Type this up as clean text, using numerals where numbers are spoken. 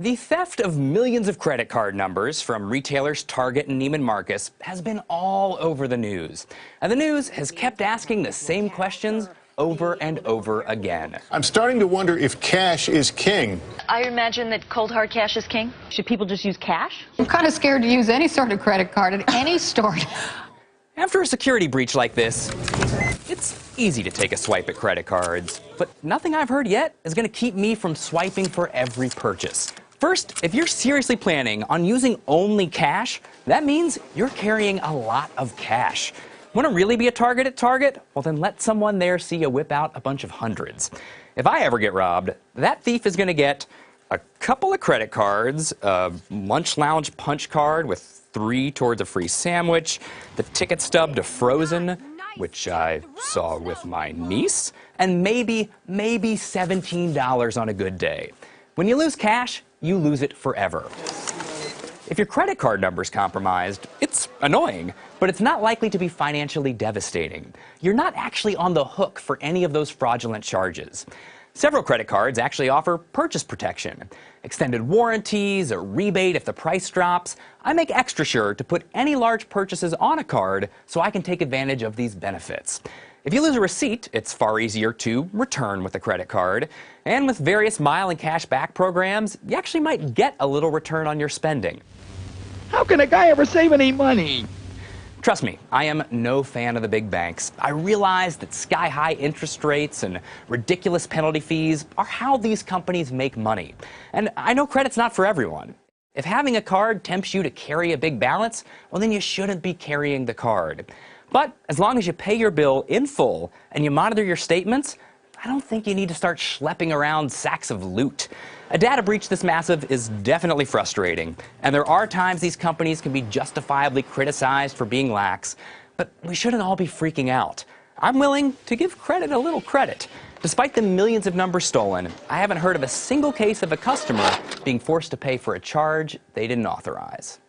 The theft of millions of credit card numbers from retailers Target and Neiman Marcus has been all over the news. And the news has kept asking the same questions over and over again. I'm starting to wonder if cash is king. I imagine that cold hard cash is king. Should people just use cash? I'm kind of scared to use any sort of credit card at any store. After a security breach like this, it's easy to take a swipe at credit cards. But nothing I've heard yet is going to keep me from swiping for every purchase. First, if you're seriously planning on using only cash, that means you're carrying a lot of cash. Want to really be a target at Target? Well, then let someone there see you whip out a bunch of hundreds. If I ever get robbed, that thief is going to get a couple of credit cards, a lunch lounge punch card with 3 towards a free sandwich, the ticket stub to Frozen, which I saw with my niece, and maybe $17 on a good day. When you lose cash, you lose it forever. If your credit card number's compromised, it's annoying, but it's not likely to be financially devastating. You're not actually on the hook for any of those fraudulent charges. Several credit cards actually offer purchase protection, extended warranties, a rebate if the price drops. I make extra sure to put any large purchases on a card so I can take advantage of these benefits. If you lose a receipt, it's far easier to return with a credit card. And with various mile and cash back programs, you actually might get a little return on your spending. How can a guy ever save any money? Trust me, I am no fan of the big banks. I realize that sky-high interest rates and ridiculous penalty fees are how these companies make money. And I know credit's not for everyone. If having a card tempts you to carry a big balance, well, then you shouldn't be carrying the card. But as long as you pay your bill in full and you monitor your statements, I don't think you need to start schlepping around sacks of loot. A data breach this massive is definitely frustrating, and there are times these companies can be justifiably criticized for being lax, but we shouldn't all be freaking out. I'm willing to give credit a little credit. Despite the millions of numbers stolen, I haven't heard of a single case of a customer being forced to pay for a charge they didn't authorize.